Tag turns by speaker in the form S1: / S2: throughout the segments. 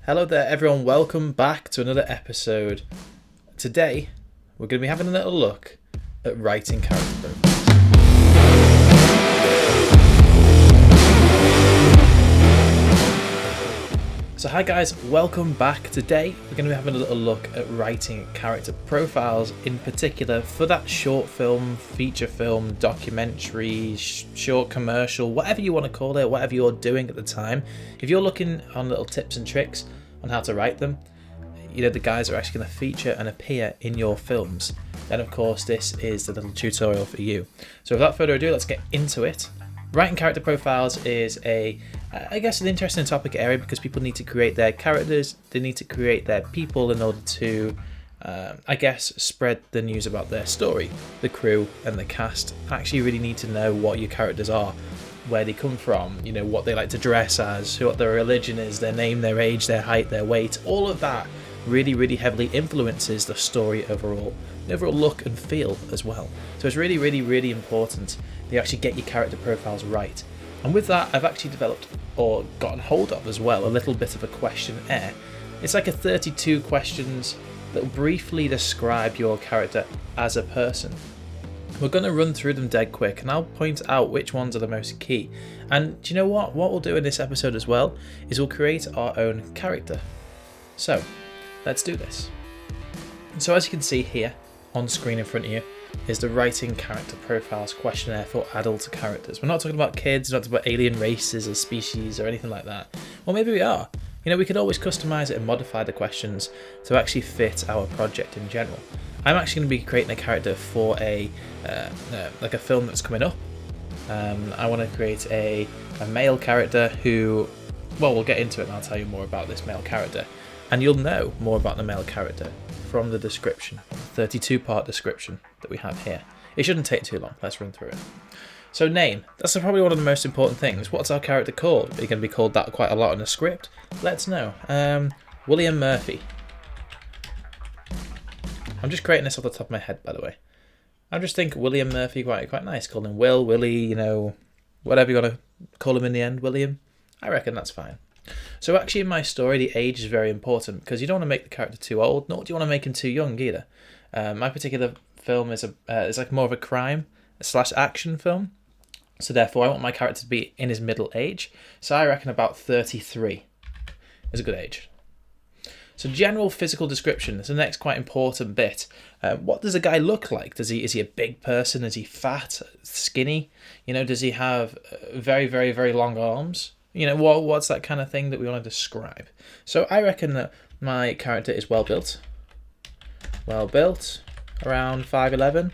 S1: Hello there everyone, welcome back to another episode. Today, we're going to be having a little look at writing character profiles. So hi guys, welcome back. Today, we're going to be having a little look at writing character profiles, in particular for that short film, feature film, documentary, short commercial, whatever you want to call it, whatever you're doing at the time. If you're looking on little tips and tricks on how to write them, you know, the guys are actually going to feature and appear in your films, then of course this is the little tutorial for you. So without further ado, let's get into it. Writing character profiles is an interesting topic area because people need to create their characters, they need to create their people in order to, spread the news about their story. The crew and the cast actually really need to know what your characters are, where they come from, you know, what they like to dress as, what their religion is, their name, their age, their height, their weight. All of that really heavily influences the story overall, the overall look and feel as well. So it's really important that you actually get your character profiles right. And with that, I've actually developed or gotten hold of as well a little bit of a questionnaire. It's like a 32 questions that briefly describe your character as a person. We're going to run through them dead quick and I'll point out which ones are the most key. And do you know what? What we'll do in this episode as well is we'll create our own character. So let's do this. So as you can see here on screen in front of you is the writing character profiles questionnaire for adult characters. We're not talking about kids, we're not talking about alien races or species or anything like that. Well, maybe we are. You know, we could always customize it and modify the questions to actually fit our project in general. I'm actually going to be creating a character for a film that's coming up. I want to create a male character who, well, we'll get into it and I'll tell you more about this male character. And you'll know more about the male character from the description, the 32-part description that we have here. It shouldn't take too long. Let's run through it. So name, that's probably one of the most important things. What's our character called? Are you going to be called that quite a lot in the script? Let's know. William Murphy. I'm just creating this off the top of my head, by the way. I just think William Murphy quite nice. Call him Will, Willie, you know, whatever you want to call him in the end, William. I reckon that's fine. So actually in my story, the age is very important because you don't want to make the character too old, nor do you want to make him too young either. My particular film is like more of a crime/action film. So therefore I want my character to be in his middle age. So I reckon about 33 is a good age. So general physical description is the next quite important bit. What does a guy look like? Is he a big person? Is he fat, skinny? You know, does he have very long arms? You know, what's that kind of thing that we want to describe? So I reckon that my character is well built, around 5'11".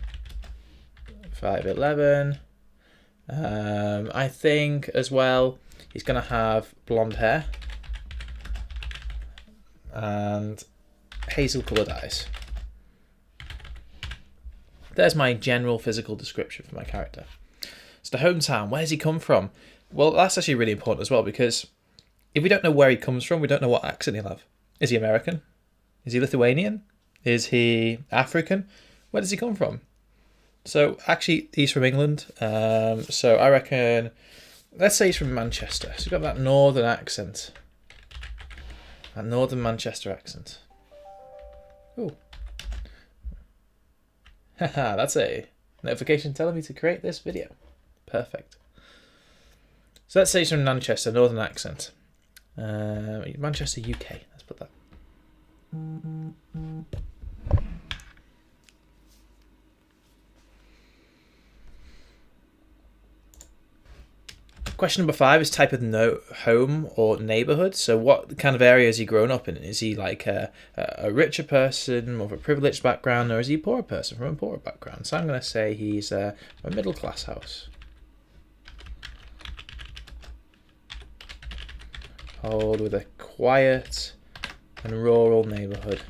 S1: I think as well he's going to have blonde hair and hazel coloured eyes. There's my general physical description for my character. So the hometown, where does he come from? Well, that's actually really important as well because if we don't know where he comes from, we don't know what accent he'll have. Is he American? Is he Lithuanian? Is he African? Where does he come from? So actually, he's from England. So I reckon, let's say he's from Manchester. So he's got that northern accent. That northern Manchester accent. Ooh. Haha, that's a notification telling me to create this video. Perfect. So let's say he's from Manchester, northern accent. Manchester, UK. Let's put that. Question number 5 is type of home or neighbourhood. So what kind of area has he grown up in? Is he like a richer person, more of a privileged background, or is he a poorer person from a poorer background? So I'm going to say he's a middle class house. Old with a quiet and rural neighbourhood.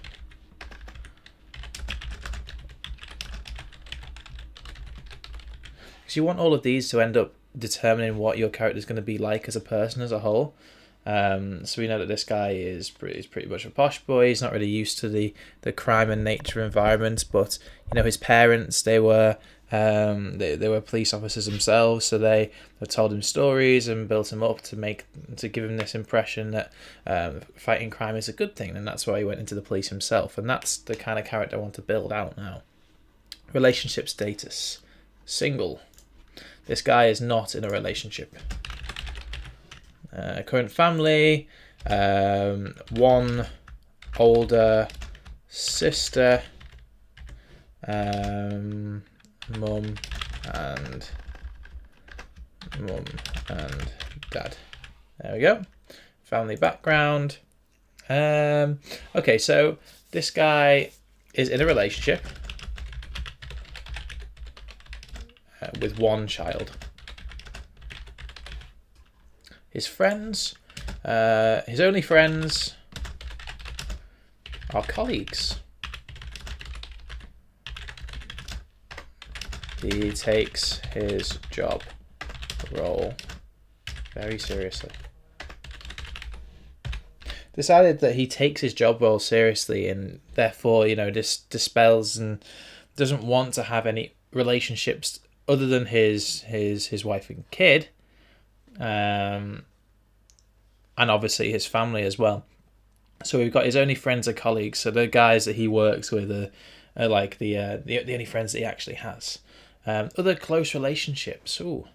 S1: Because you want all of these to end up determining what your character is going to be like as a person as a whole. So we know that this guy is pretty much a posh boy. He's not really used to the crime and nature environment, but his parents, they were police officers themselves, so they told him stories and built him up to give him this impression that fighting crime is a good thing, and that's why he went into the police himself. And that's the kind of character I want to build out now. Relationship status: single. This guy is not in a relationship. Current family: one older sister, mum and dad. There we go. Family background. Okay, so this guy is in a relationship with one child. His friends, his only friends, are colleagues. He takes his job role very seriously. Decided that he takes his job role seriously, and therefore, dispels and doesn't want to have any relationships other than his wife and kid, and obviously his family as well. So we've got his only friends are colleagues. So the guys that he works with are like the only friends that he actually has. Other close relationships. Ooh,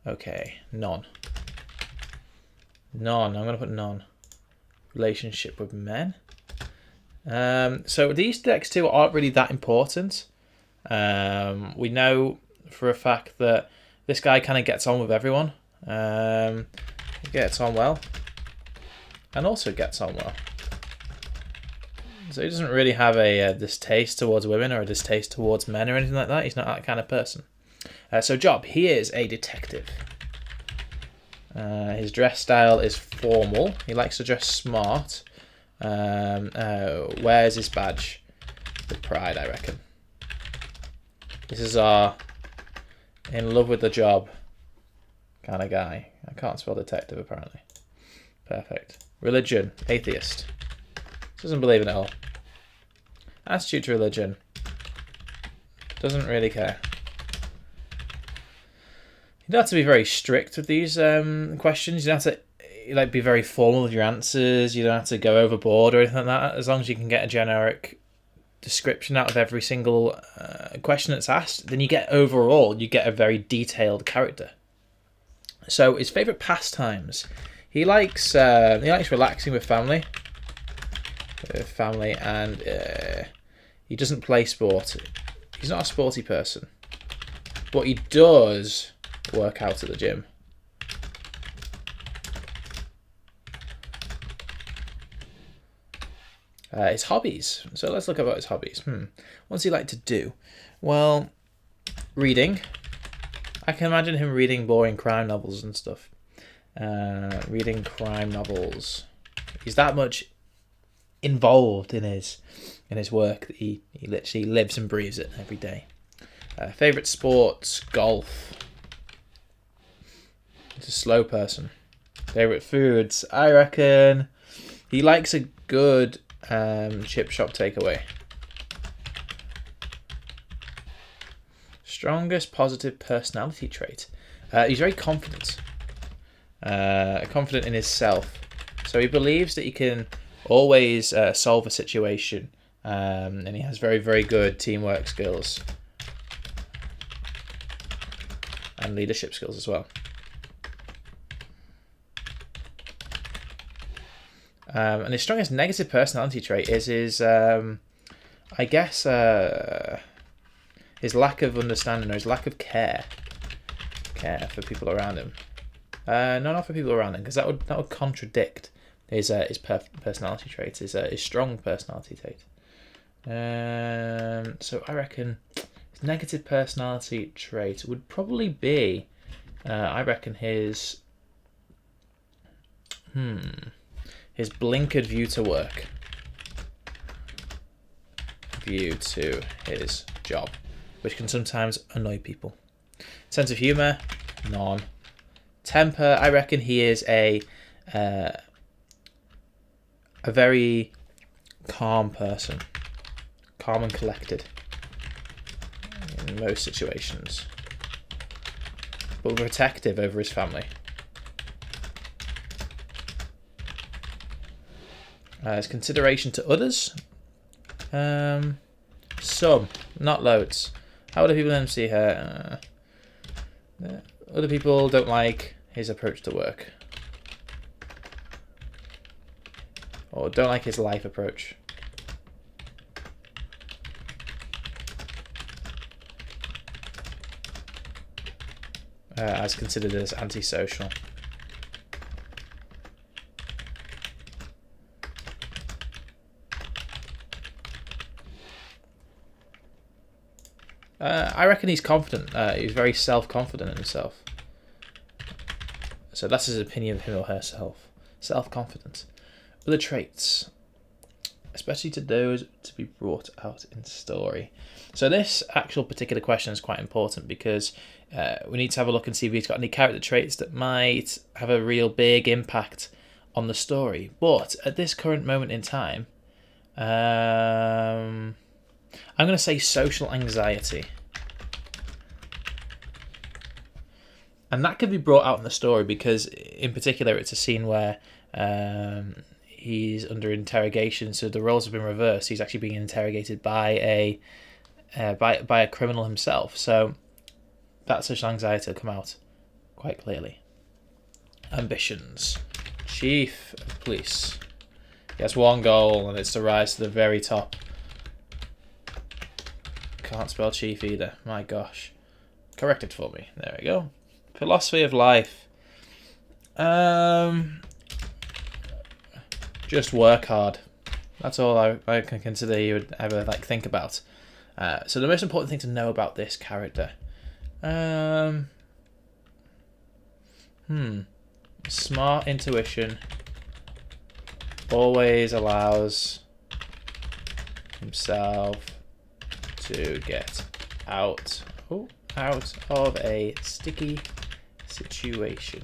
S1: okay, none. I'm gonna put none. Relationship with men. So these next two aren't really that important. We know for a fact that this guy kind of gets on with everyone. He gets on well, and also gets on well. So he doesn't really have a distaste towards women or a distaste towards men or anything like that. He's not that kind of person. So job: he is a detective. His dress style is formal. He likes to dress smart. Where's his badge? With pride, I reckon. This is our in love with the job kind of guy. I can't spell detective, apparently. Perfect. Religion: atheist. Doesn't believe in it all. Attitude to religion: doesn't really care. You don't have to be very strict with these questions. You don't have to be very formal with your answers. You don't have to go overboard or anything like that. As long as you can get a generic description out of every single question that's asked, then you get a very detailed character. So his favourite pastimes: he likes relaxing with family. And he doesn't play sport. He's not a sporty person, but he does work out at the gym. His hobbies. So let's look about his hobbies. What's he like to do? Well, reading. I can imagine him reading boring crime novels and stuff. Reading crime novels. He's that much involved in his work that he literally lives and breathes it every day. Favorite sports: golf. He's a slow person. Favorite foods: I reckon he likes a good chip shop takeaway. Strongest positive personality trait: he's very confident. Confident in himself. So he believes that he can always solve a situation, and he has very, very good teamwork skills and leadership skills as well. And his strongest negative personality trait is his his lack of understanding, or his lack of care for people around him. No, not for people around him, because that would contradict his personality trait, his strong personality trait. So I reckon his negative personality trait would probably be, I reckon his blinkered view to work. View to his job, which can sometimes annoy people. Sense of humour: none. Temper: I reckon he is a a very calm person, calm and collected in most situations, but protective over his family. His consideration to others, some, not loads. How other people then see her? Other people don't like his approach to work, or don't like his life approach. As considered as antisocial. I reckon he's confident. He's very self-confident in himself. So that's his opinion of him or herself. Self-confidence. Other traits, especially to those to be brought out in story. So this actual particular question is quite important because we need to have a look and see if he's got any character traits that might have a real big impact on the story. But at this current moment in time, I'm going to say social anxiety. And that can be brought out in the story because, in particular, it's a scene where he's under interrogation. So the roles have been reversed. He's actually being interrogated by a criminal himself. So that social anxiety will come out quite clearly. Ambitions. Chief of Police. He has one goal, and it's to rise to the very top. Can't spell chief either. My gosh. Correct it for me. There we go. Philosophy of life. Just work hard. That's all I can consider he would ever think about. So the most important thing to know about this character. Smart intuition. Always allows himself to get out of a sticky situation.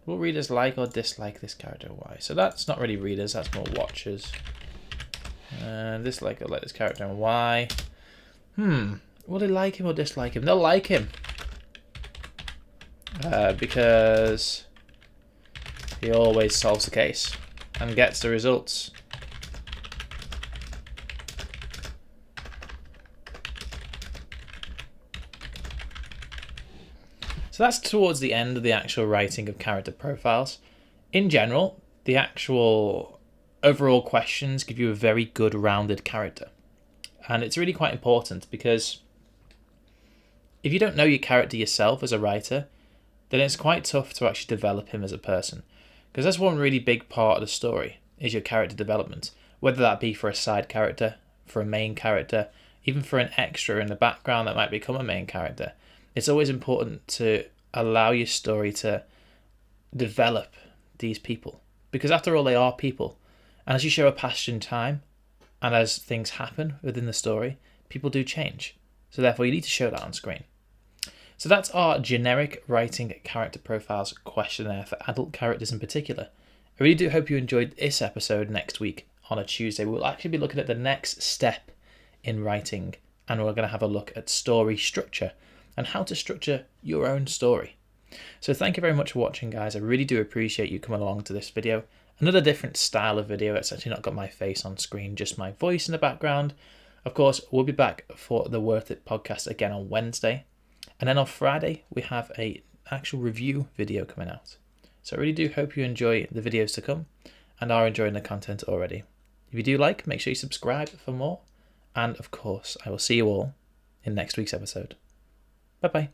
S1: Will readers like or dislike this character? Why? So that's not really readers, that's more watchers. Dislike or like this character, and why? Will they like him or dislike him? They'll like him. Because he always solves the case and gets the results. So that's towards the end of the actual writing of character profiles. In general, the actual overall questions give you a very good rounded character. And it's really quite important because if you don't know your character yourself as a writer, then it's quite tough to actually develop him as a person. Because that's one really big part of the story, is your character development. Whether that be for a side character, for a main character, even for an extra in the background that might become a main character. It's always important to allow your story to develop these people. Because after all, they are people. And as you show a passage in time, and as things happen within the story, people do change. So therefore, you need to show that on screen. So that's our generic writing character profiles questionnaire for adult characters in particular. I really do hope you enjoyed this episode. Next week on a Tuesday, we'll actually be looking at the next step in writing, and we're going to have a look at story structure and how to structure your own story. So thank you very much for watching, guys. I really do appreciate you coming along to this video. Another different style of video. It's actually not got my face on screen, just my voice in the background. Of course, we'll be back for the Worthit podcast again on Wednesday. And then on Friday, we have an actual review video coming out. So I really do hope you enjoy the videos to come and are enjoying the content already. If you do like, make sure you subscribe for more. And of course, I will see you all in next week's episode. Bye-bye.